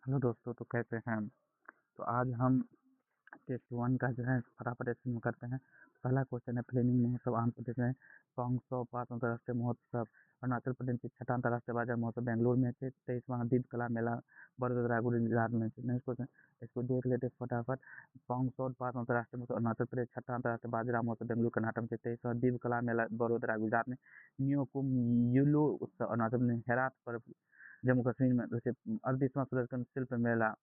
Hello दोस्तों, तो कैसे हैं? तो आज हम टेस्ट वन का जो है फटाफट शुरू करते हैं। पहला क्वेश्चन है, फ्लेमिंग महोत्सव आंध्र प्रदेश में पॉन्गसौ पास अंतर्राष्ट्रीय महोत्सव अरुणाचल प्रदेश में छठा अंतर्राष्ट्रीय बाजार महोत्सव बेंगलुरु में थे 23वां दीप कला मेला बड़ोदरा गुजरात में थे। नेक्स्ट क्वेश्चन, इसको देख लेते हैं फटाफट। पॉन्गसौ पास अंतर्राष्ट्रीय महोत्सव अरुणाचल प्रदेश, छठा अंतर्राष्ट्रीय बाजार महोत्सव बेंगलुरु कर्नाटक में, 23वां दीप कला मेला बड़ोदरा गुजरात में, न्योकुम युलु उत्सव अरुणाचल में, हेरात पर्व जम्मू कश्मीर में, जैसे 38वां सुदर्शन शिल्प मेला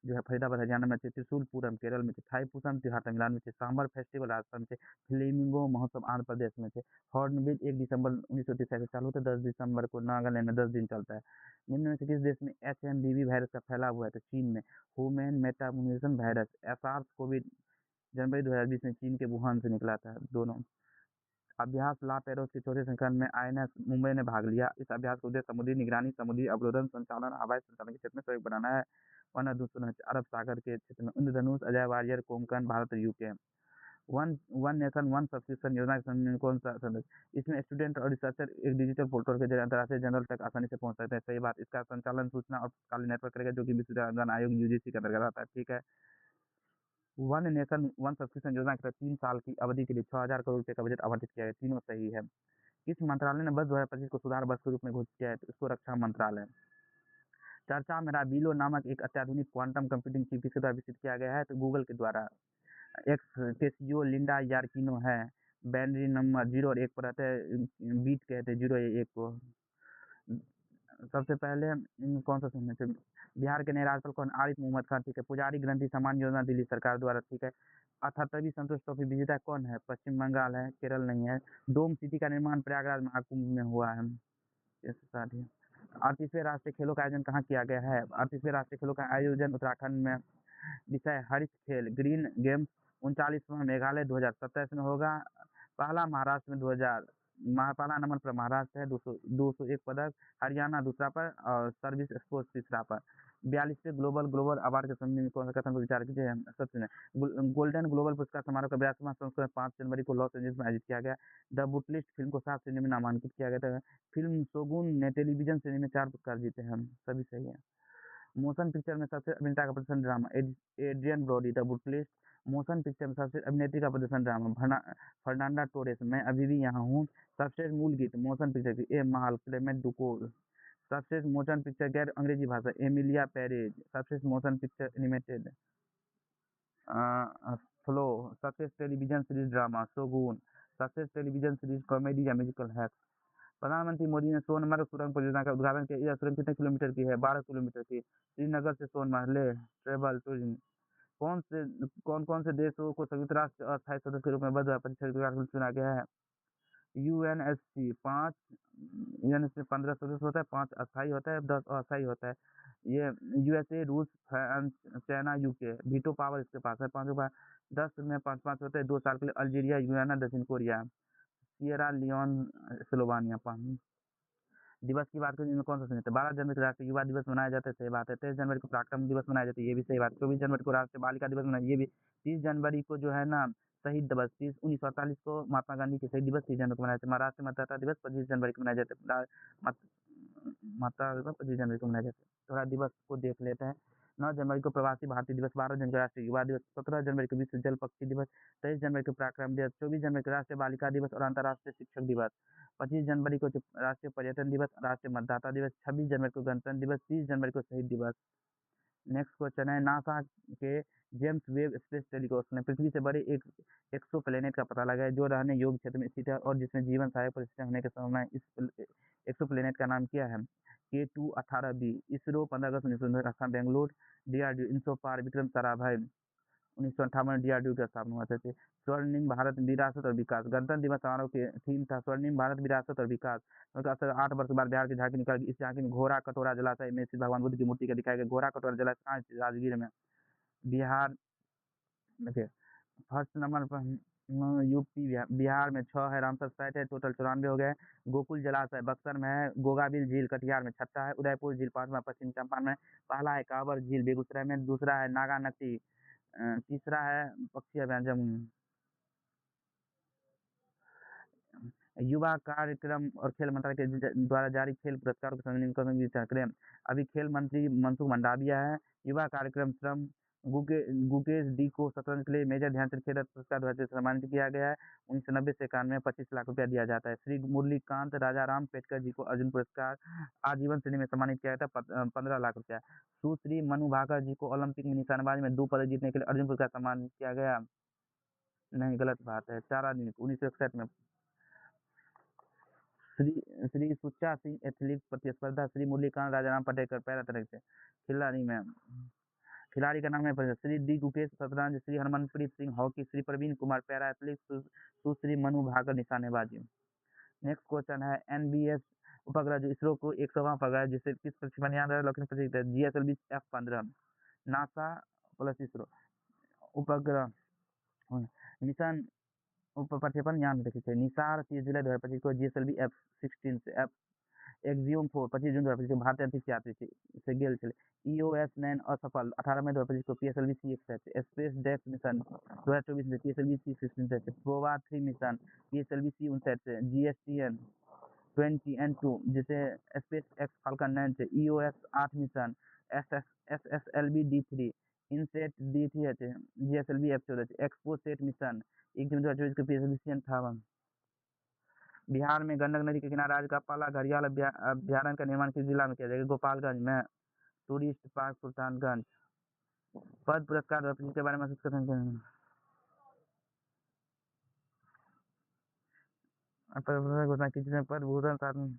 जो है फरीदाबाद हरियाणा में थे, त्रिशूल पूरम केरल में थे, थाईपुसम त्योहार तमिलनाडु में थे, सांबर फेस्टिवल राजस्थान में थे, फ्लेमिंगो महोत्सव आंध्र प्रदेश में थे, हॉर्नबिल 1 दिसंबर 1930 से चालू होता है, 10 दिसंबर को नागालैंड में 10 दिन चलता है। निम्न में से किस देश में HMBV वायरस का फैलाव हुआ है? तो चीन में। ह्यूमन मेटामोनिज्म वायरस एसार्स कोविड जनवरी 2020 में चीन के वुहान से निकला था। दोनों अभ्यास ला पेरोस के चौथे संस्करण में INS मुंबई ने भाग लिया। इस अभ्यास का उद्देश्य समुद्री निगरानी, समुद्री अवरोधन, संचालन, हवाई संचालन के क्षेत्र में सहयोग बनाना है। वन दूसरा अरब सागर के क्षेत्र में इंद्रधनुष, अजय वारियर, कोंकण, भारत और UK. One one nation one subscription योजना के संबंध में कौन सा सदस्य? इसमें स्टूडेंट और रिसर्चर एक डिजिटल पोर्टल के जरिए अंतर्राष्ट्रीय जर्नल तक आसानी से पहुंच सकते हैं। सही बात। इसका संचालन सूचना और काली नेटवर्क करेगा, जो कि विश्व अनुदान आयोग UGC के अंतर्गत आता है। ठीक है। वन नेशन वन सब्सक्रिप्शन योजना के तहत 3 साल की अवधि के लिए 6,000 करोड़ रुपए का बजट आवंटित किया गया। तीनों सही है। किस मंत्रालय ने वर्ष 2025 को सुधार वर्ष के रूप में घोषित किया है? तो इसको रक्षा मंत्रालय। चर्चा में रहा बिलो नामक एक अत्याधुनिक क्वांटम कंप्यूटिंग चिप किसके द्वारा विकसित किया गया है? तो गूगल के द्वारा। एक्स केसियो लिंडा यार्किनो है। बाइनरी नंबर 0 और 1 पर रहते हैं, बीट कहते हैं 0 या 1 को। सबसे पहले कौन सा सुनने से बिहार के नए राज्यपाल कौन? आरिफ मोहम्मद खान। ठीक है। पुजारी ग्रंथि सम्मान योजना दिल्ली सरकार द्वारा। ठीक है। 78वीं संतोष ट्रॉफी विजेता कौन है? पश्चिम बंगाल है, केरल नहीं है। डोम सिटी का निर्माण प्रयागराज महाकुंभ में हुआ है। 38वें राष्ट्रीय खेलों का आयोजन कहाँ किया गया है? 38वें राष्ट्रीय खेलों का आयोजन उत्तराखंड में। विषय हरित खेल ग्रीन गेम्स 39वां मेघालय 2027 में होगा। पहला महाराष्ट्र में 2000 पहला नंबर पर महाराष्ट्र है, 201 पदक। हरियाणा दूसरा पर और सर्विस स्पोर्ट्स तीसरा पर। 42वें ग्लोबल ग्लोबल अवार्ड के संबंध में कौन सा कथन पर विचार कीजिए? सबसे गोल्डन ग्लोबल पुरस्कार समारोह का 82वां संस्करण 5 जनवरी को लॉस एंजल्स में आयोजित किया गया। द बुटलिस्ट फिल्म को 7 श्रेणी में नामांकित किया गया था। फिल्म शोगुन ने टेलीविजन श्रेणी में 4 पुरस्कार जीते हैं। सभी सही है। मोशन पिक्चर में सबसे अभिनेता का प्रदर्शन drama Adrien Brody. The Brutalist. Motion picture में सबसे अभिनेत्री का प्रदर्शन ड्रामा फर्नांडा टोरेस। मैं अभी भी यहाँ हूँ। सर्वश्रेष्ठ मूल गीत मोशन पिक्चर की ए महाल क्लेमेंट डुकोल। सर्वश्रेष्ठ मोशन पिक्चर गैर अंग्रेजी भाषा एमिलिया पेरेज। सर्वश्रेष्ठ मोशन पिक्चर एनिमेटेड फ्लो। सर्वश्रेष्ठ टेलीविजन सीरीज ड्रामा शोगुन। सर्वश्रेष्ठ टेलीविजन सीरीज कॉमेडी या म्यूजिकल है। प्रधानमंत्री मोदी ने सोनमर्ग सुरंग परियोजना का उद्घाटन किया। यह सुरंग कितने किलोमीटर की है? 12 किलोमीटर की। श्रीनगर से सोनमर्ग ले ट्रेवल टूरिज्म। कौन कौन से देशों को संयुक्त राष्ट्र अस्थायी सदस्य के रूप में वर्ष 2025 में चुना गया है? यूएनएससी 5 यूएनएससी 15 सदस्य होता है, 5 अस्थायी होता है, 10 अस्थायी होता है। ये USA, रूस, France, China, UK. Veto power इसके पास है। 5 बार 10 में 5 होते हैं। 2 साल के लिए अल्जीरिया, यूनाना, दक्षिण कोरिया, सियरा लियोन, स्लोवानिया। दिवस की बात करें, इनमें कौन सा सही है? 12 जनवरी को राष्ट्रीय युवा दिवस मनाया जाता है। सही बात है। 23 जनवरी को पराक्रम दिवस मनाया जाता है। ये भी सही बात। 24 जनवरी को राष्ट्रीय बालिका दिवस मनाया, ये भी। 30 जनवरी को जो है ना शहीद दिवस 1948 को महात्मा गांधी के शहीद दिवस 30 जनवरी को मनाया जाता है। महाराष्ट्र मतदाता दिवस 25 जनवरी को मनाया जाता है। मतदाता दिवस 25 जनवरी को मनाया जाता है। थोड़ा दिवस को देख लेते हैं। 9 जनवरी को प्रवासी भारतीय दिवस, 12 जनवरी को राष्ट्रीय युवा दिवस, 17 जनवरी को विश्व जल पक्षी दिवस, 23 जनवरी को पराक्रम दिवस, 24 जनवरी को राष्ट्रीय बालिका दिवस और अंतर्राष्ट्रीय शिक्षक दिवस, 25 जनवरी को राष्ट्रीय पर्यटन दिवस, राष्ट्रीय मतदाता दिवस, 26 जनवरी को गणतंत्र दिवस, 30 जनवरी को शहीद दिवस। नेक्स्ट क्वेश्चन है, नासा के जेम्स वेब स्पेस टेलीस्कोप ने पृथ्वी से बड़े एक एक्सोप्लैनेट का पता लगाया जो रहने योग्य क्षेत्र में स्थित है और जिसमें जीवन सहायक परिस्थितियां होने की संभावना है। इस एक्सोप्लैनेट का नाम क्या है? K2-18b। इसरो 15 अगस्त 1959 बेंगलुरु। DRDO इंसो पार विक्रम साराभाई 1958 DRDO की स्थापना हुआ था। स्वर्णिम भारत विरासत और विकास। गणतंत्र दिवस समारोह की थीम था स्वर्णिम भारत विरासत और विकास। 8 वर्ष बाद बिहार की झांकी निकल गई। इस झांकी में घोड़ा कटोरा जलाशय में स्थित भगवान बुद्ध की मूर्ति का दिखाया गया। घोड़ा कटोरा जलाशय कहाँ स्थित? राजगीर में। बिहार देखिए फर्स्ट नंबर पर यूपी बिहार में 6 है। रामसर साइट है, टोटल 94 हो गए। गोकुल जलाशय बक्सर में है। गोगाबिल झील कटिहार में छठा है। उदयपुर झील 5वां पश्चिम चंपारण में। पहला है कांवर झील बेगूसराय में। दूसरा है नागानक्टी। तीसरा है पक्षी अभ्यारण्य जमुई। युवा कार्यक्रम और खेल मंत्रालय के द्वारा जारी खेल पुरस्कार को संचालन करें। अभी खेल मंत्री मनसुख मंडाविया है। युवा कार्यक्रम श्रम गुकेश डी को शतरंज के लिए मेजर ध्यानचंद खेल रत्न पुरस्कार से सम्मानित किया गया है। 1990 से 91 में 25 लाख रुपया दिया जाता है। श्री मुरलीकांत राजाराम पेटकर जी को अर्जुन पुरस्कार आजीवन श्रेणी में सम्मानित किया गया था, 15 लाख रुपया। सुश्री मनु भाकर जी को ओलंपिक में निशानेबाजी में 2 पदक जीतने के लिए अर्जुन पुरस्कार सम्मानित किया गया। नहीं, गलत बात है। 4 आदमी 1961 में। श्री सुच्चा सिंह एथलीट प्रतिस्पर्धा श्री मुरलीकांत राजाराम पटेकर पैरा तरह से खिलाड़ी का नाम है श्री डी गुकेश शतरंज, Shri Harmanpreet Singh hockey, Shri Praveen Kumar para athlete, Sushri Manu Bhaker निशानेबाजी। नेक्स्ट क्वेश्चन है एनबीएस उपग्रह जो इसरो को 100वां उपग्रह जिसे किस प्रक्षेपण यान लक्ष्य प्रतीक है GSLV F-15 NASA plus ISRO उपग्रह मिशन प्रक्षेपण यान देखिए निसार 30 जुलाई 2025 को GSLV F-16 से एक्सियोम 4 25 जून 2025 को भारतीय अंतरिक्ष यात्री से गेल चले EOS 9 असफल 18 मई 2025 को PSLV C-1 स्पेस डेक्स मिशन 2024 में PSLV C-16 से प्रोवा 3 मिशन PSLV C-59 से GSTN 20N2 जिसे स्पेस एक्स फाल्कन 9 से EOS 8 mission SSLV D3 INSAT D3 है GSLV F-14 एक्सपोसेट मिशन 1 जून 2024 को PSLV C-58। बिहार में गंडक नदी के किनारे आज का पहला घड़ियाल अभ्यारण्य का निर्माण किस जिला में किया जाएगा? गोपालगंज में। Tourist park Sultanganj. पद पुरस्कार के बारे में घोषणा कीजिए। पद भूषण साधन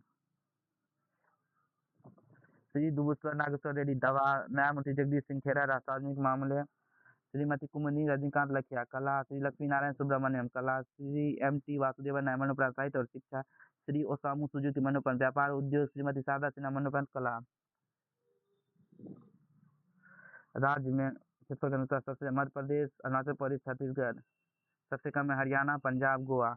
श्री दुबेश्वर नागेश्वर रेड्डी दवा, न्यायमूर्ति जगदीश सिंह खेरा सार्वजनिक मामले, श्रीमती कुमुदी रजनीकांत लखिया कला, श्री लक्ष्मी नारायण सुब्रमण्यम कला, श्री MT वासुदेवन नारायण मनोप्रांत साहित्य और शिक्षा, श्री ओसामू सुजुकी मनोप्रांत व्यापार उद्योग, श्रीमती शारदा सिन्हा मनोप्रांत कला। राज्य में क्षेत्रफल के अनुसार सबसे मध्य प्रदेश, अरुणाचल प्रदेश, छत्तीसगढ़, सबसे कम है हरियाणा, पंजाब, गोवा।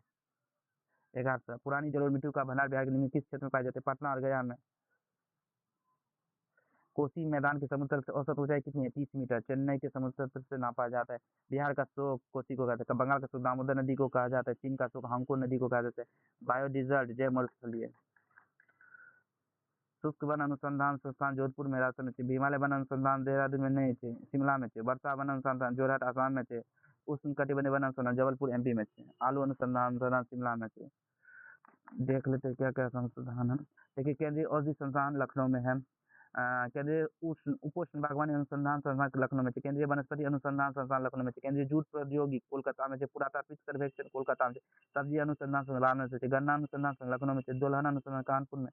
11 पुरानी जलोढ़ मिट्टी का भंडार बिहार के निम्न किस क्षेत्र में पाए जाते हैं? पटना और गया में। कोसी मैदान के समुद्र तल से औसत ऊंचाई कितनी है? 30 मीटर। चेन्नई के समुद्र तल से नापा जाता है। बिहार का शोक कोसी को कहते हैं। बंगाल का शोक दामोदर नदी को कहा जाता है। चीन का शोक हांगको नदी को कहा जाता है। बायोडिजर्ट जय मरुस्थलीय। शुष्क वन अनुसंधान संस्थान जोधपुर में राजस्थान में। हिमालय वन अनुसंधान देहरादून में नहीं थे, शिमला में थे। वर्षा वन अनुसंधान जोरहाट आसाम में थे। उष्ण कटिबंधीय वन अनुसंधान जबलपुर MP में थे। आलू अनुसंधान शिमला में थे। देख लेते क्या क्या संस्थान है। देखिए केंद्रीय औषधि संस्थान लखनऊ में है। केंद्रीय उपोष्ण बागवानी अनुसंधान संस्थान लखनऊ में, केंद्रीय वनस्पति अनुसंधान संस्थान लखनऊ में, केंद्रीय जूट प्रौद्योगिकी कोलकाता में, पुरातात्विक सर्वेक्षण कोलकाता में, सब्जी अनुसंधान संस्थान में, गन्ना अनुसंधान संस्थान लखनऊ में, दुल्हन अनुसंधान कानपुर में,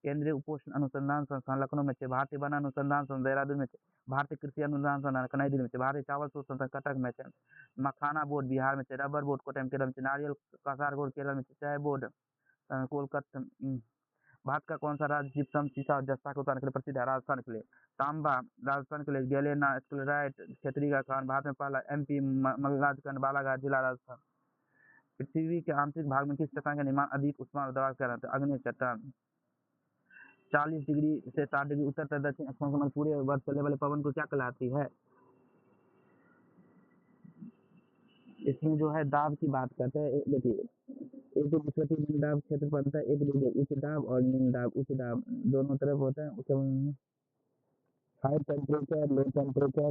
केंद्रीय उपोष्ण अनुसंधान संस्थान लखनऊ में, भारतीय वन अनुसंधान संस्थान देहरादून में, भारतीय कृषि अनुसंधान संस्थान नई दिल्ली में, भारतीय चावल शोध संस्थान कटक में, मखाना बोर्ड बिहार में, रबर बोर्ड कोटम केरल में, नारियल कासार बोर्ड केरल में, चाय बोर्ड कोलकाता। भारत का कौन सा राज्य जिप्सम शीशा और जस्ता के उत्पादन के लिए प्रसिद्ध है? राजस्थान के लिए। तांबा राजस्थान के लिए, गैलेना स्क्लेराइट क्षेत्रीय का कारण भारत में पहला MP मल्लाजखंड बालाघाट जिला राजस्थान। पृथ्वी के आंतरिक भाग में किस चट्टान का निर्माण अधिक उष्मा और दबाव कहलाता है? अग्नि चट्टान। 40 डिग्री से 60 डिग्री उत्तर तक दक्षिण अक्षांश में पूरे वर्ष चलने वाले पवन को क्या कहलाती है? इसमें जो है दाब की बात करते हैं। देखिए एक तो विश्वती निम्न दाब क्षेत्र बनता है, एक उच्च दाब और निम्न दाब। उच्च दाब दोनों तरफ होता है। उच्च हाई टेम्परेचर, लो टेम्परेचर।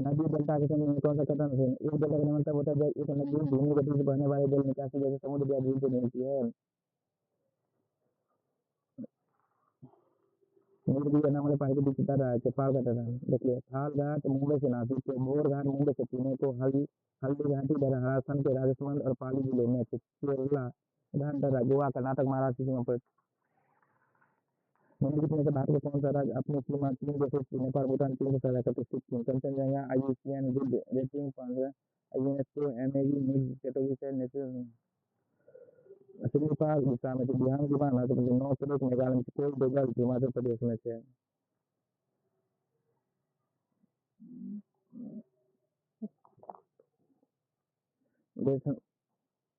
नदी डेल्टा के समय में कौन सा कथन है? एक डेल्टा का मतलब होता है जब एक नदी धीमी गति से बहने वाले जल निकासी जैसे समुद्र या झील से मिलती है। समुद्र की बना वाले पानी के बीच रहा है पार का तरह। देखिए थाल घाट मुंबई से नासिक, बोर घाट मुंबई से पुणे को, हल्दी घाटी राजस्थान के राजस्थान और पाली जिलों में, केरला गोवा कर्नाटक महाराष्ट्र सीमा पर। निम्नलिखित से भारत का कौन सा राज्य अपनी सीमा चीन जैसे नेपाल भूटान चीन से साझा करते? Sikkim. Kanchenjunga IUCN good rating 15 UNESCO MAG mid category से नेशनल श्रीपाल उड़ीसा में, बिहार के बाद मध्य प्रदेश, 9 प्रदेश मेघालय में, कोल बेगल हिमाचल प्रदेश में से।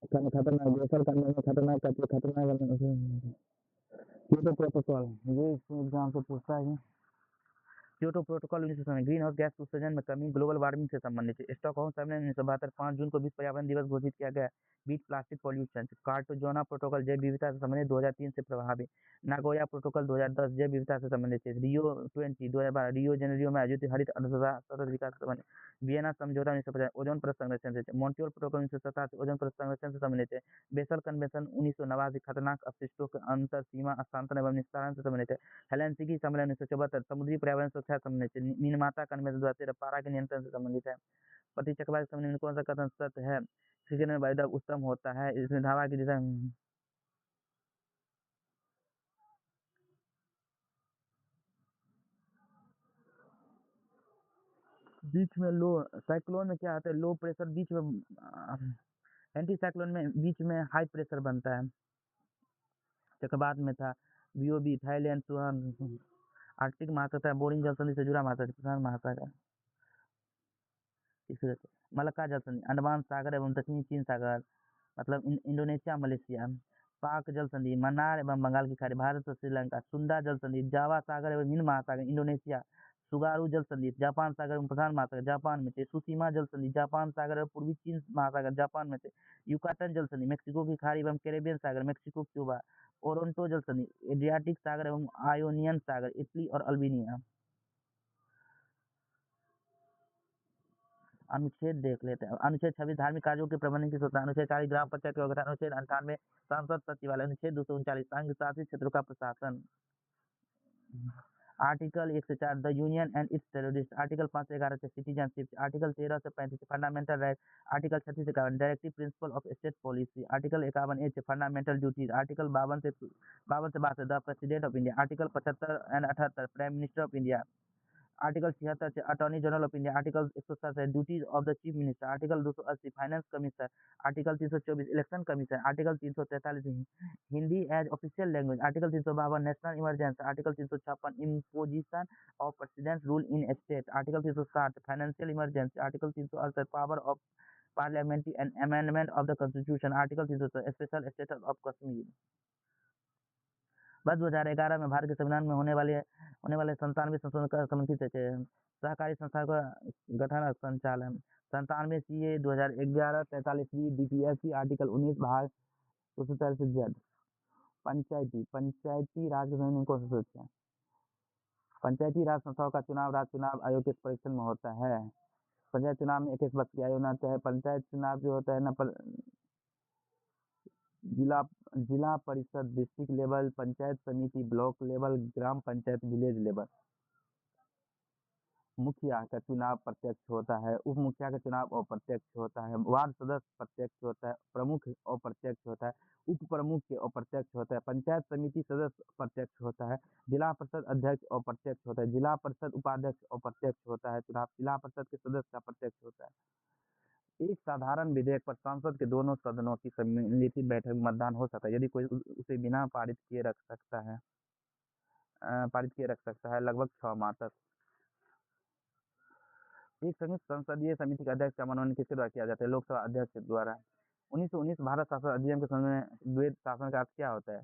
खतरनाक बेसल करने में खतरनाक ये तो प्रोटोकॉल ये एग्जाम से पूछता है। Kyoto protocol 1997 green house gas उत्सर्जन में कमी ग्लोबल वार्मिंग से संबंधित है। स्टॉकहोम सम्मेलन 1972 5 जून को विश्व पर्यावरण दिवस घोषित किया गया। Beat plastic pollution. Cartagena protocol जैव विविधता से संबंधित 2003 से प्रभावी। नागोया प्रोटोकॉल 2010 जैव विविधता से संबंधित है। रियो 2012 रियो जेनेरियो में आयोजित हरित अनुसंधान सतत विकास से संबंधित। वियना समझौता 1950 ओजोन परत संरक्षण से। मॉन्ट्रियल प्रोटोकॉल 1987 ओजोन परत संरक्षण से संबंधित है। बेसल कन्वेंशन 1989 खतरनाक अपशिष्टों के अंतर सीमा स्थानांतरण एवं निस्तारण से संबंधित है। हेलेंसिकी सम्मेलन 1974 समुद्री पर्यावरण सुरक्षा से संबंधित है। मिनमाता कन्वेंशन 2013 पारा के नियंत्रण से संबंधित है। पति चक्रवात सम्मेलन में कौन सा कथन सत्य है? क्रिकेट में वायुदाब उत्तम होता है, इसमें धावा की दिशा बीच में लो साइक्लोन में क्या आता है? लो प्रेशर बीच में एंटी साइक्लोन में बीच में हाई प्रेशर बनता है। चक्रवात में था बीओबी थाईलैंड सुहान आर्कटिक महासागर बोरिंग जल संधि से जुड़ा महासागर प्रशांत महासागर। मलक्का जल संधि अंडमान सागर एवं दक्षिणी चीन सागर मतलब इंडोनेशिया मलेशिया। पाक जल संधि मन्नार एवं बंगाल की खाड़ी भारत और श्रीलंका। सुंदा जल संधि जावा सागर एवं हिंद महासागर इंडोनेशिया। सुगारू जल संधि जापान सागर एवं प्रशांत महासागर जापान में थे। सुसीमा जल संधि जापान सागर एवं पूर्वी चीन महासागर जापान में थे। युकाटन जल संधि मेक्सिको की खाड़ी एवं कैरेबियन सागर मेक्सिको क्यूबा। ओरोंटो जल संधि एड्रियाटिक सागर एवं आयोनियन सागर इटली और अल्बेनिया। अनुच्छेद देख लेते हैं। अनुच्छेद 26 धार्मिक कार्यों के प्रबंधन की स्वतंत्रता। अनुच्छेद 40 ग्राम पंचायत के गठन। अनुच्छेद 98 सांसद सचिवालय। अनुच्छेद 239 संघ शासित क्षेत्रों का प्रशासन। आर्टिकल 1 से 4 the union and it's terrorist. Article 5 से 11 से सिटीजनशिप। आर्टिकल 13 से 35 से फंडामेंटल राइट। आर्टिकल 36 से 51 directive principle of state policy. Article 51 A से फंडामेंटल ड्यूटीज। आर्टिकल 52 से the president of India. Article 75 and 78 prime minister of India. Article 76 से attorney general of India. Article 107 से duties of the chief minister. Article 280 finance commissioner. Article 324 election commission. Article 343 Hindi as official language. Article 352 national emergency. Article 356 imposition of president rule in state. Article 360 financial emergency. Article 368 power of parliamentary and amendment of the constitution. Article 360 special status of Kashmir. वर्ष 2011 में भारत के संविधान में होने वाले 97 संशोधन का समर्थित है। सहकारी संस्था का गठन और संचालन 97 CA 2011 43 DPSC आर्टिकल 19 भाग 243 जेड। पंचायती राज के संबंध में कौन सा सोचा? पंचायती राज संस्थाओं का चुनाव राज्य चुनाव आयोग के परीक्षण में होता है। पंचायत चुनाव में 21 वर्ष की आयु होना चाहिए। पंचायत चुनाव जो होता है ना जिला परिषद डिस्ट्रिक्ट लेवल, पंचायत समिति ब्लॉक लेवल, ग्राम पंचायत विलेज लेवल। मुखिया का चुनाव प्रत्यक्ष होता है। उप मुखिया का चुनाव अप्रत्यक्ष होता है। वार्ड सदस्य प्रत्यक्ष होता है। प्रमुख अप्रत्यक्ष होता है। उप प्रमुख के अप्रत्यक्ष होता है। पंचायत समिति सदस्य प्रत्यक्ष होता है। जिला परिषद अध्यक्ष अप्रत्यक्ष होता है। जिला परिषद उपाध्यक्ष अप्रत्यक्ष होता है। चुनाव जिला परिषद के सदस्य का प्रत्यक्ष होता है। एक साधारण विधेयक पर संसद के दोनों सदनों की सम्मिलित बैठक में मतदान हो सकता है यदि कोई उसे बिना पारित किए रख सकता है लगभग 6 माह तक। एक संयुक्त संसदीय समिति के अध्यक्ष का मनोनयन किसके द्वारा किया जाता है? लोकसभा अध्यक्ष के द्वारा। 1919 भारत शासन अधिनियम के संबंध में द्वैध शासन का अर्थ क्या होता है?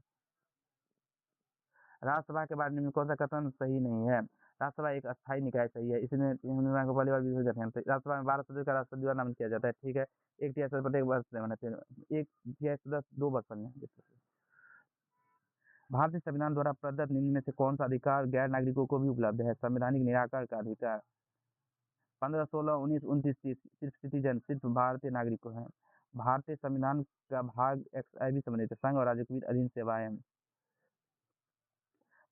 राज्यसभा के बारे में कौन सा कथन सही नहीं है? राज्यसभा एक अस्थायी निकाय सही है। इसमें को पहली बार विधि गठन राज्यसभा में 12 सदस्यों का राष्ट्रपति द्वारा नामित किया जाता है। ठीक है, एक तिहाई सदस्य प्रत्येक वर्ष में होना चाहिए। एक तिहाई सदस्य 2 वर्ष में। भारतीय संविधान द्वारा प्रदत्त निम्न में से कौन सा अधिकार गैर नागरिकों को भी उपलब्ध है? संवैधानिक निराकरण का अधिकार। 15, 16, 19, 29, 30 सिर्फ सिटीजन सिर्फ भारतीय नागरिकों है। भारतीय संविधान का भाग XI भी संबंधित है। संघ और राज्य के बीच अधीन सेवाएं।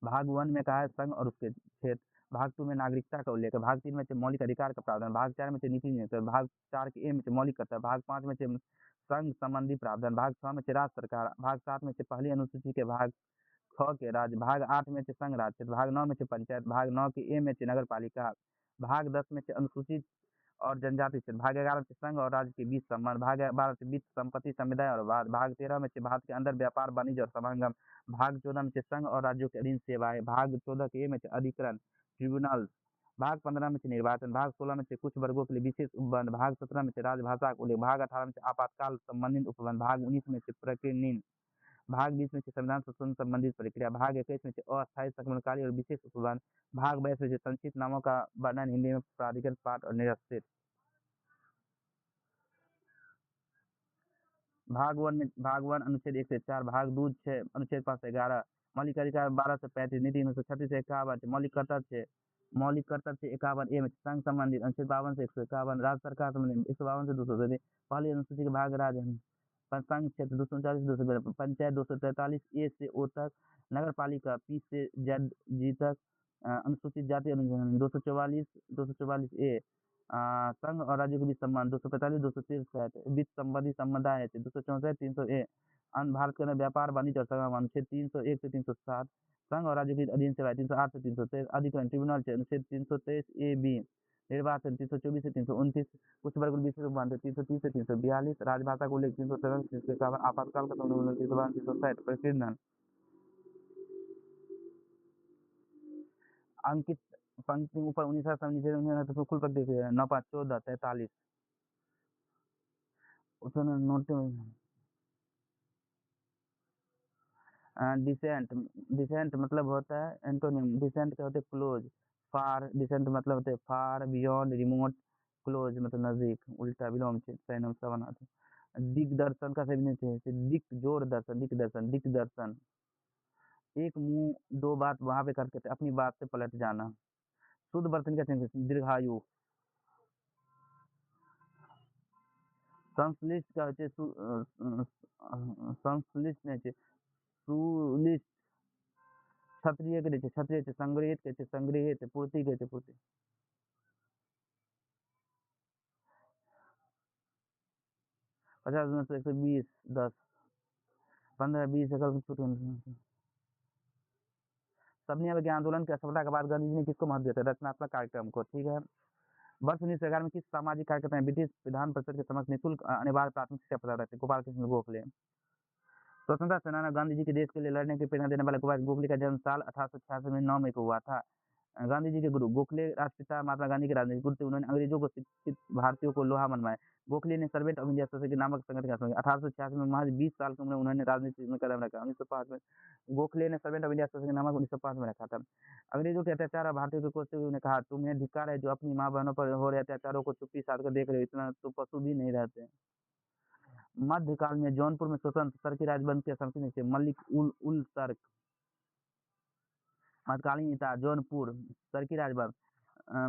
भाग 1 में कहा है संघ और उसके क्षेत्र। भाग 2 में नागरिकता का उल्लेख है। भाग 3 में मौलिक अधिकार का प्रावधान। भाग 4 में नीति नियंत्रण। भाग 4 के ए में मौलिक कर्तव्य। भाग 5 में संघ संबंधी प्रावधान। भाग 6 में राज्य सरकार। भाग 7 में पहली अनुसूची के भाग 6 के राज्य। भाग 8 में संघ राज्य क्षेत्र। भाग 9 में पंचायत। भाग 9 के ए में नगर पालिका। भाग 10 में अनुसूचित और जनजाति क्षेत्र। भाग 11 में संघ और राज्य के बीच संबंध। भाग 12 से वित्त संपत्ति समुदाय और वाद। भाग 13 में भारत के अंदर व्यापार वाणिज्य और समागम। भाग 14 में संघ और राज्यों के अधीन सेवाएं। भाग 14 के ए में अधिकरण ट्रिब्यूनल। भाग 15 में निर्वाचन। भाग 16 में कुछ वर्गों के लिए विशेष उपबंध। भाग 17 में राजभाषा का उल्लेख। भाग 18 में आपातकाल संबंधित उपबंध। भाग 19 में प्रकीर्णन। भाग 20 में संविधान संशोधन संबंधित प्रक्रिया। भाग 21 में अस्थायी संक्रमणकारी और विशेष उपबंध। भाग 22 में संचित नामों का वर्णन हिंदी में प्राधिकृत पाठ और निरस्त्रित। भाग वन अनुच्छेद 1 से 4, भाग 2 6 अनुच्छेद 5 से 11, मौलिक अधिकार 12 से 35, नीति 1936 से 51, मौलिक कर्तव्य 51 ए में संघ संबंधित अनुच्छेद 52 से 151, राज्य सरकार संबंधित 152 से 200, पहली अनुसूची के भाग राज्य संघ क्षेत्र 239 से 242, पंचायत 243 ए से ओ तक, नगर पालिका पी से जेड जी तक, अनुसूचित जाति 244 ए, संघ और राज्यों के बीच संबंध 245 263, वित्त संबंधी समुदाय 264 300 ए, भारत के अंदर व्यापार वाणिज्य और संग्राम अनुच्छेद 301 से 307, संघ और राज्यों की अधीन सेवाएं 308 से 323, अधिकरण ट्रिब्यूनल अनुच्छेद 323 ए बी, निर्वाचन 324 से 329, कुछ वर्ग विशेष उपबंध 330 से 342, राजभाषा को लेकर 357, आपातकाल का समय 360, प्रकीर्णन अंकित पंक्ति ऊपर 19 तो कुल पद देखिए 9 5 14 43 उसमें नोट डिसेंट मतलब होता है एंटोनिम। डिसेंट क्या होते हैं क्लोज, फार, डिसेंट मतलब होते हैं फार, बियॉन्ड, रिमोट, क्लोज मतलब नजदीक, उल्टा विलोम सैनम समानार्थी। दिग्दर्शन का सही नहीं है, दिक जोर दर्शन, दिग्दर्शन एक मुंह दो बात वहां पे करके अपनी बात से पलट जाना। शुद्ध वर्तन कहते हैं दीर्घायु। संश्लिष्ट का होते संश्लिष्ट नहीं सुलिष्ट, क्षत्रिय के नीचे क्षत्रिय, संग्रहित कहते संग्रहित, पूर्ति कहते पूर्ति। पचास 120 10 15 20 सबने के आंदोलन के सफलता के बाद गांधी जी ने किसको महत्व दिया था? रचनात्मक कार्यक्रम को। ठीक है। वर्ष 1911 में किस सामाजिक कार्यकर्ता ने ब्रिटिश विधान परिषद के समक्ष निःशुल्क अनिवार्य प्राथमिक शिक्षा प्रदान करते? गोपाल कृष्ण गोखले। स्वतंत्रता सेनानी गांधी जी के देश के लिए लड़ने की प्रेरणा देने वाले गोपाल गोखले का जन्म साल 1886 में 9 मई को हुआ था। गांधी जी के गुरु गोखले राष्ट्रपिता महात्मा गांधी के राजनीतिक गुरु थे। उन्होंने अंग्रेजों को शिक्षित भारतीयों को लोहा मनवाया। गोखले ने सर्वेंट ऑफ इंडिया सोसाइटी नामक संगठन का 1886 में महज 20 साल की उम्र में उन्होंने राजनीति में कदम रखा। 1905 में गोखले ने सर्वेंट ऑफ इंडिया सोसाइटी नामक 1905 में रखा था। अंग्रेजों के अत्याचार और भारतीयों को कोसते हुए उन्होंने कहा, तुम्हें धिक्कार है जो अपनी माँ बहनों पर हो रहे अत्याचारों को चुप्पी साध कर देख रहे हो, इतना तो पशु भी नहीं रहते। मध्यकाल में जौनपुर में स्वतंत्र सरकी राजबंद के संरक्षण से मलिक उल तर्क मध्यकालीन इता जौनपुर सरकी राजबंद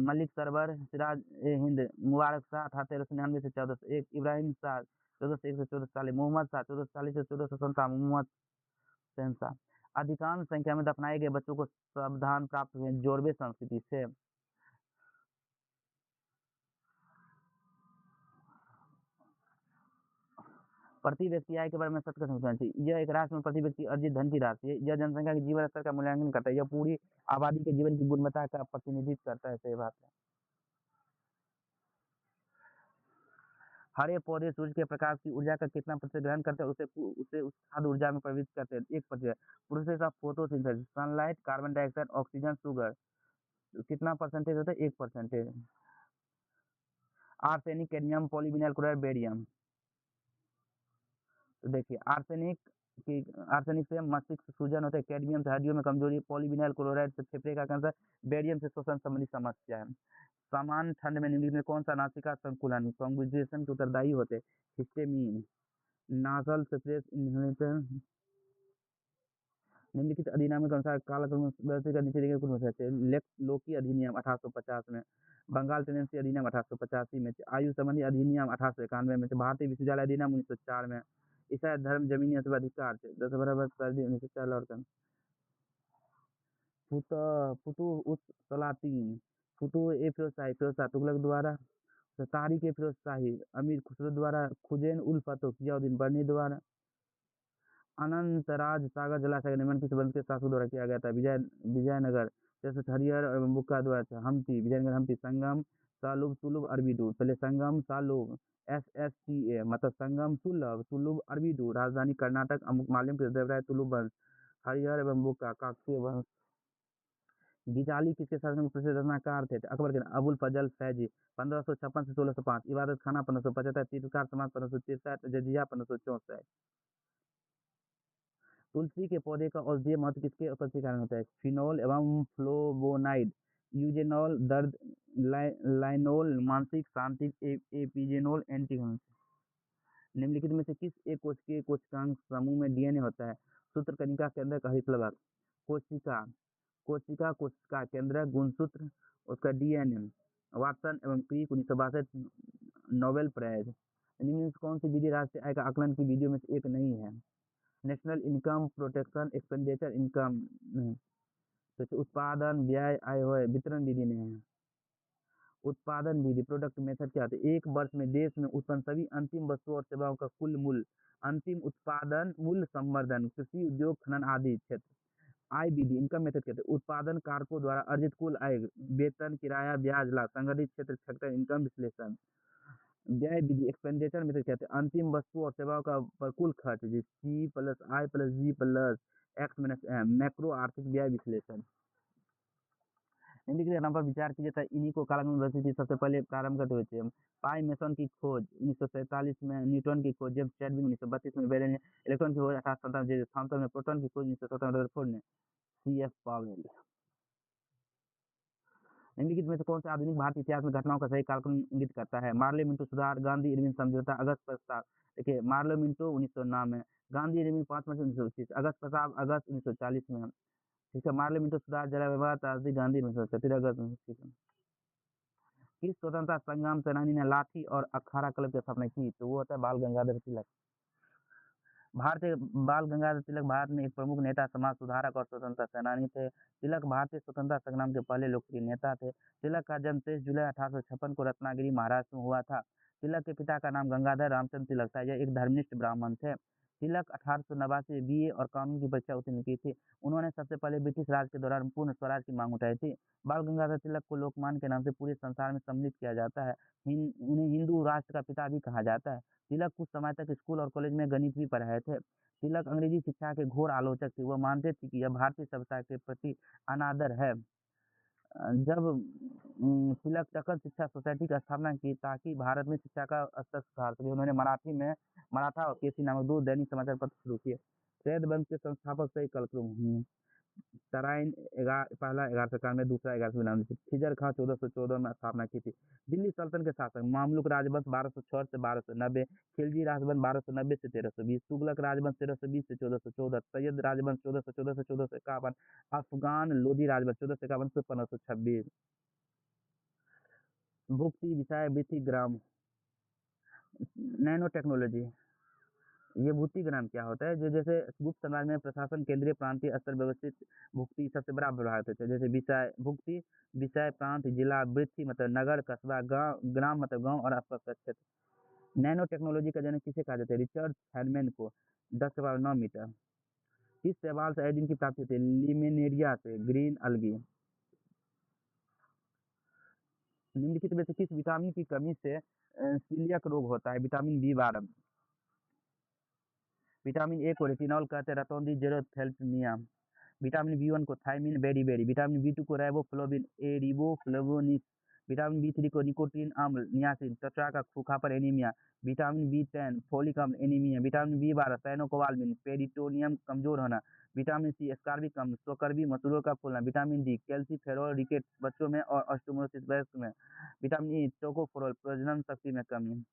मलिक सरवर सिराज ए हिंद मुबारक शाह था 1399 से 1401, इब्राहिम शाह 1401 से 1440, मोहम्मद शाह 1440 से 1457, मोहम्मद शहनशाह। अधिकांश संख्या में दफनाए गए बच्चों को सावधान प्राप्त हुए जोरबे संस्कृति से। प्रति व्यक्ति आय के बारे में सत्य समझना चाहिए। यह एक राष्ट्र में प्रति व्यक्ति अर्जित धन की राशि है। यह जनसंख्या के जीवन स्तर का मूल्यांकन करता है। यह पूरी आबादी के जीवन की गुणवत्ता का प्रतिनिधित्व करता है। सही बात है। हरे पौधे सूर्य के प्रकाश की ऊर्जा का कितना प्रतिशत ग्रहण करते हैं, उसे उस खाद्य ऊर्जा में परिवर्तित करते हैं 1%। Process of photosynthesis, sunlight, carbon dioxide, oxygen, sugar कितना परसेंटेज होता है? 1%। Arsenic, cadmium, polyvinyl chloride, barium. तो देखिए आर्सेनिक से मस्तिष्क सूजन होता है, कैडमियम से हड्डियों में कमजोरी, पॉलीविनाइल क्लोराइड से फेफड़े का कैंसर, बेरियम से श्वसन संबंधी समस्या है। सामान्य ठंड में निम्नलिखित में कौन सा नासिका संकुलन कॉन्जुगेशन के उत्तरदायी होते? हिस्टामिन। Nasal sprays inhaler. निम्नलिखित अधिनियम के अनुसार काला व्यवस्थित का नीचे देखे कुछ लेक्स लोकी अधिनियम 1850 में, बंगाल टेनेंसी अधिनियम 1885 में, आयु संबंधी अधिनियम 1891 में, भारतीय विश्वविद्यालय अधिनियम 1904 में, ईसाई धर्म जमीनी अधिकार से 10 बराबर 1904 और फुतुह सलातीन, फुतुह ए फिरोज शाह तुगलक द्वारा, तारिक ए फिरोज शाही अमीर खुसरो द्वारा, खुजैन उल फतह जियाउद्दीन बर्नी द्वारा। अनंतराज सागर जलाशय का निर्माण किस वंश के शासकों द्वारा किया गया था? विजयनगर। जैसे हरिहर और बुक्का द्वारा। हम्पी, विजयनगर हम्पी। संगम, सालुब, तुलुब, अरबीडू। पहले संगम, सालुब, SSTA मतलब संगम, तुलुब, अरबीडू। राजधानी कर्नाटक, अमुक मालूम के देवराय तुलुब वंश। हरिहर एवं बुक्का काकतीय वंश। गिजाली किसके शासन में प्रसिद्ध रचनाकार थे? अकबर के। अबुल फजल फैजी 1556 से 1605, इबादत खाना 1575, तीर्थकार समाज 1563, जजिया 1564। तुलसी के पौधे का औषधीय महत्व किसके उपस्थिति के कारण होता है? फिनोल एवं फ्लोवोनाइड, यूजेनॉल दर्द, लाइनोल मानसिक शांति, एपिजेनोल एंटी। निम्नलिखित में से किस एक कोशिकीय कोशिकांग समूह में डीएनए होता है? सूत्रकनिका केंद्रक, हरित लवक। कोशिका कोशिका कोशिका केंद्रक, गुणसूत्र, उसका डीएनए। वाटसन एवं क्रिक, 1962, नोबेल प्राइज। निम्न में से कौन सी विधि राष्ट्रीय आय का आकलन की विधियों में से एक नहीं है? National income protection expenditure income नहीं। तो उत्पादन व्यय आय होय वितरण विधि नहीं है। उत्पादन विधि प्रोडक्ट मेथड क्या होता है? एक वर्ष में देश में उत्पन्न सभी अंतिम वस्तुओं और सेवाओं का कुल मूल्य, अंतिम उत्पादन मूल्य, संवर्धन, कृषि उद्योग, खनन आदि क्षेत्र। आय विधि इनकम मेथड कहते हैं उत्पादन कारकों द्वारा अर्जित कुल आय, वेतन, किराया, ब्याज, लाभ, संगठित क्षेत्र फैक्टर इनकम विश्लेषण। व्यय विधि एक्सपेंडिचर मेथड कहते हैं अंतिम वस्तु और सेवाओं का पर कुल खर्च, C plus I plus G plus X minus M. Macro आर्थिक व्यय विश्लेषण। निम्नलिखित नाम पर विचार कीजिए था इन्हीं को कालानुक्रम व्यवस्थित सबसे पहले प्रारंभ करते हुए पाई मेसन की खोज 1947 में, न्यूटन की खोज, जेम्स चैडविक 1932 में, बेरेन इलेक्ट्रॉन की खोज 1857 में, थॉमसन में, प्रोटॉन की खोज 1917 ने, सी.एफ. पावेल। निम्नलिखित में से कौन सा आधुनिक भारतीय इतिहास में घटनाओं का सही कालक्रम इंगित करता है? मार्ले मिंटो सुधार, गांधी इरविन समझौता, अगस्त प्रस्ताव। देखिए मार्ले मिंटो 1909 में, गांधी इरविन 5 मार्च 1929, अगस्त प्रस्ताव अगस्त 1940 में। ठीक है, मार्ले मिंटो सुधार, जला विवाह, त्रासदी, गांधी 1933 अगस्त 1930। किस स्वतंत्रता संग्राम सेनानी ने लाठी और अखाड़ा क्लब की स्थापना की? तो वो होता है बाल गंगाधर तिलक। भारतीय बाल गंगाधर तिलक भारत में एक प्रमुख नेता, समाज सुधारक और स्वतंत्रता सेनानी थे। तिलक भारतीय स्वतंत्रता संग्राम के पहले लोकप्रिय नेता थे। तिलक का जन्म 23 जुलाई 1856 को रत्नागिरी महाराष्ट्र में हुआ था। तिलक के पिता का नाम गंगाधर रामचंद्र तिलक था। यह एक धर्मनिष्ठ ब्राह्मण थे। तिलक 1889 बीए और कानून की परीक्षा उत्तीर्ण की थी। उन्होंने सबसे पहले ब्रिटिश राज के दौरान पूर्ण स्वराज की मांग उठाई थी। बाल गंगाधर तिलक को लोकमान्य के नाम से पूरे संसार में सम्मिलित किया जाता है। उन्हें हिंदू राष्ट्र का पिता भी कहा जाता है। तिलक कुछ समय तक स्कूल और कॉलेज में गणित भी पढ़ाए थे। तिलक अंग्रेजी शिक्षा के घोर आलोचक थे। वह मानते थे कि यह भारतीय सभ्यता के प्रति अनादर है। जब तिलक सकल शिक्षा सोसाइटी की स्थापना की ताकि भारत में शिक्षा का स्तर सुधार सके, उन्होंने मराठा और केसी नामक 2 दैनिक समाचार पत्र शुरू किए। सैयद वंश के संस्थापक सही कालक्रम तराइन पहला 1191, दूसरा 1192। खिजर खां 1414 में स्थापना की थी। दिल्ली सल्तनत के शासक मामलुक राजवंश 1206 से 1290, खिलजी राजवंश 1290 से 1320, तुगलक राजवंश 1320 से 1414, सैयद राजवंश 1414 से 1451, अफगान लोधी राजवंश 1451 से 1526। भुक्ति विषय वृत्ति ग्राम नैनो टेक्नोलॉजी। ये भुक्ति ग्राम क्या होता है? जो जैसे गुप्त समाज में प्रशासन केंद्रीय प्रांतीय स्तर व्यवस्थित भुक्ति सबसे बड़ा प्रभावित होता है। जैसे विषय भुक्ति, विषय प्रांत, जिला, वृत्ति मतलब नगर, कस्बा, गांव, ग्राम मतलब गांव और आसपास का क्षेत्र। नैनो टेक्नोलॉजी का जनक किसे कहा जाता है? रिचर्ड फैनमैन को। 10⁻9 मीटर। किस शैवाल से आयोडीन की प्राप्ति होती है? लिमेनेरिया से, ग्रीन अलगी। निम्नलिखित में से किस विटामिन की कमी से सीलियक रोग होता है? Vitamin B12. विटामिन ए को रेटिनॉल कहते हैं, रतौंधी जेरोथैल्मिया। विटामिन बी1 को थायमिन बेरीबेरी। विटामिन बी2 को राइबोफ्लोविन एरिबोफ्लेवोनिस। विटामिन बी3 को निकोटीन अम्ल नियासिन। त्वचा का सूखापन एनीमिया। विटामिन बी10 फोलिक अम्ल anaemia. Vitamin B12 cyanocobalamin peritoneum कमजोर होना। विटामिन सी स्कारबिक अम्ल स्वकर्वी मसूरों का फूलना। विटामिन डी कैल्सीफेरॉल रिकेट बच्चों में और ऑस्टियोमोसिस वयस्क में। विटामिन ई टोकोफेरोल प्रजनन शक्ति में कमी।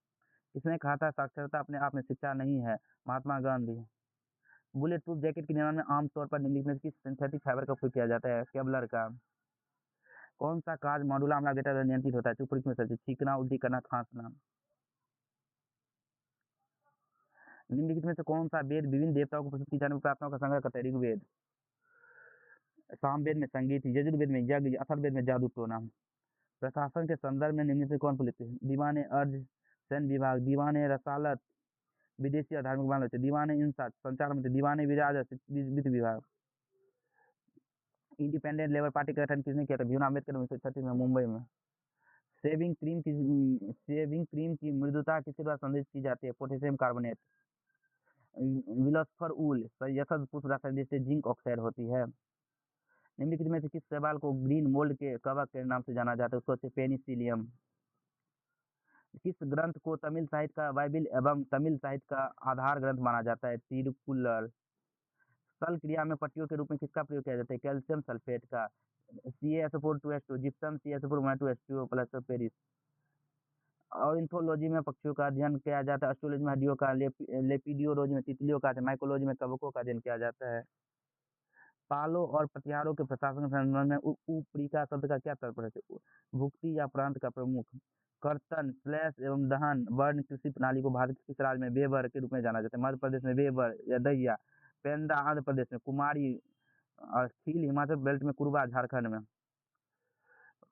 इसने कहा था साक्षरता अपने आप में शिक्षा नहीं है, Mahatma Gandhi. Bullet proof jacket के निर्माण में आमतौर पर निम्नलिखित में से किस सिंथेटिक फाइबर का उपयोग किया जाता है? केवलर का। कौन सा कार्य मॉड्यूलर अम्ल द्वारा नियंत्रित होता है? उपयुक्त में से छींकना, उल्टी करना, खांसना। निम्नलिखित में से कौन सा वेद विभिन्न देवताओं को प्रस्तुत की जाने वाली प्रार्थनाओं का संग्रह करता है? ऋग्वेद। सामवेद में संगीत, यजुर्वेद में यज्ञ, अथर्ववेद में जादू टोना। प्रशासन के संदर्भ में निम्नलिखित कौन पुलिस? दीवाने अर्ज सैन्य विभाग, दीवाने रसालत विदेशी और धार्मिक मामले होते, दीवाने इंसाफ संचार मंत्री, दीवाने विराज वित्त विभाग। इंडिपेंडेंट लेबर पार्टी का गठन किसने किया था? भीम अम्बेडकर 1936 में, मुंबई में। शेविंग क्रीम की मृदुता किसके द्वारा संदेश की जाती है? Potassium carbonate. विलसफर ऊल यशद पुष्प रासायनिक से जिंक ऑक्साइड होती है। निम्नलिखित में से किस शैवाल को ग्रीन मोल्ड के कवक के नाम से जाना जाता है? उसको पेनिसिलियम। किस ग्रंथ को तमिल साहित्य का बाइबिल एवं तमिल साहित्य का आधार ग्रंथ माना जाता है? तिरुकुल्लर। सल क्रिया में पट्टियों के रूप में किसका प्रयोग किया जाता है? कैल्शियम सल्फेट का। CaSO4 2H2, gypsum CaSO4 plus Paris. Ornithology में पक्षियों का अध्ययन किया जाता है। एस्ट्रोलॉजी में हड्डियों का, लेपिडियोलॉजी में तितलियों का, माइकोलॉजी में कवकों का अध्ययन किया जाता है। पालों और प्रतिहारों के प्रशासन के संबंध में उपरिका शब्द का क्या तात्पर्य है? भुक्ति या प्रांत का प्रमुख। कर्तन, स्लैश एवं दहन वर्ण कृषि प्रणाली को भारत के किस राज्य में वेबर के रूप में जाना जाता है? मध्य प्रदेश में वेबर या दैया, पेंदा आंध्र प्रदेश में, कुमारी और खील हिमाचल बेल्ट में, कुरबा झारखंड में।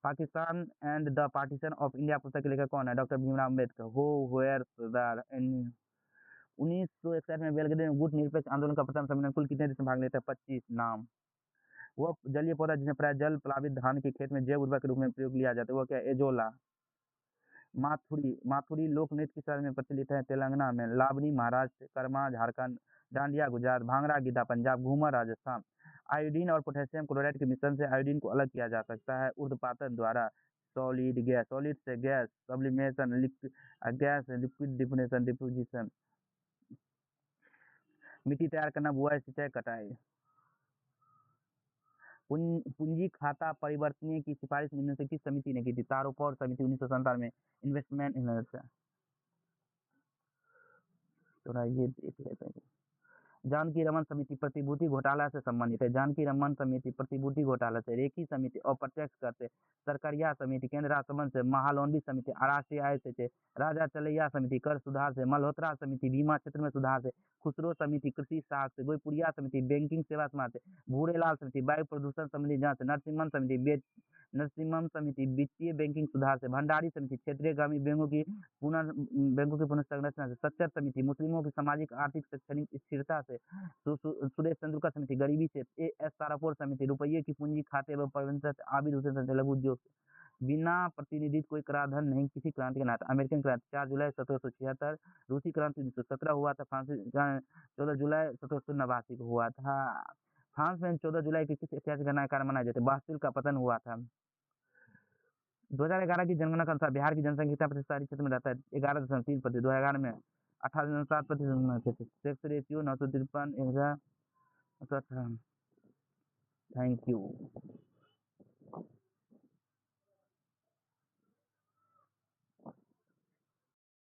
Pakistan and the partition of India पुस्तक के लेखक कौन है? डॉक्टर भीमराव अम्बेडकर। हो वेयर सरदार। 1961 में बेलग्रेड में गुट निरपेक्ष आंदोलन का प्रथम सम्मेलन कुल कितने देश में भाग लेते हैं? 25। नाम। वह जलीय पौधा जिसमें प्राय जल प्लावित धान के खेत में जैव उर्वरक के रूप में प्रयोग लिया जाता है, वो क्या है? एजोला। माथुरी माथुरी लोक नृत्य किस राज्य में प्रचलित है? तेलंगाना में। लावनी महाराष्ट्र, कर्मा झारखंड, डांडिया गुजरात, भांगड़ा गिद्धा पंजाब, घूमर राजस्थान। आयोडीन और पोटेशियम क्लोराइड के मिश्रण से आयोडीन को अलग किया जा सकता है ऊर्ध्वपातन द्वारा। सॉलिड गैस, सॉलिड से gas, sublimation, gas, liquid definition, deposition. मिट्टी तैयार करना, बुआई, सिंचाई, कटाई। पूंजी खाता परिवर्तनीय की सिफारिश निम्न से किस समिति ने की थी? तारोपौर समिति 1997 में। इन्वेस्टमेंट इन, थोड़ा ये देख लेते हैं। जानकी रमन समिति प्रतिभूति घोटाला से संबंधित है। जानकी रमन समिति प्रतिभूति घोटाला से। रेखी समिति अप्रत्यक्ष कर से। सरकरिया समिति केंद्र राज संबंध से। महालनबी समिति राष्ट्रीय आय से। राजा चलैया समिति कर सुधार से। मल्होत्रा समिति बीमा क्षेत्र में सुधार से। खुसरो समिति कृषि साख से। गोईपुरिया समिति बैंकिंग सेवा समाज से। भूरेलाल समिति वायु प्रदूषण संबंधी जांच से। नरसिम्हम समिति वित्तीय बैंकिंग सुधार से। भंडारी समिति क्षेत्रीय ग्रामीण बैंकों की पुनर्संरचना से। सच्चर समिति मुस्लिमों की सामाजिक आर्थिक शैक्षणिक स्थिरता से। सुरेश तेंदुलकर समिति गरीबी से। एस तारापुर समिति रुपये की पूंजी खाते एवं प्रबंधन से। आबिद हुसैन समिति लघु उद्योग से। बिना प्रतिनिधित्व कोई कराधान नहीं किसी क्रांति के नाते। अमेरिकन क्रांति 4 जुलाई 1776। रूसी क्रांति 1917 हुआ था। फ्रांसीसी 14 जुलाई 1789 को हुआ था। फ्रांस में 14 जुलाई की किस ऐतिहासिक घटना के कारण मनाए जाते? बास्टिल का पतन हुआ था। 2011 की जनगणना के अनुसार बिहार की जनसंख्या कितना प्रतिशत शहरी क्षेत्र में रहता है? 11.3%। 2011 में 18.7%। Sex ratio 953। 1000। Thank you.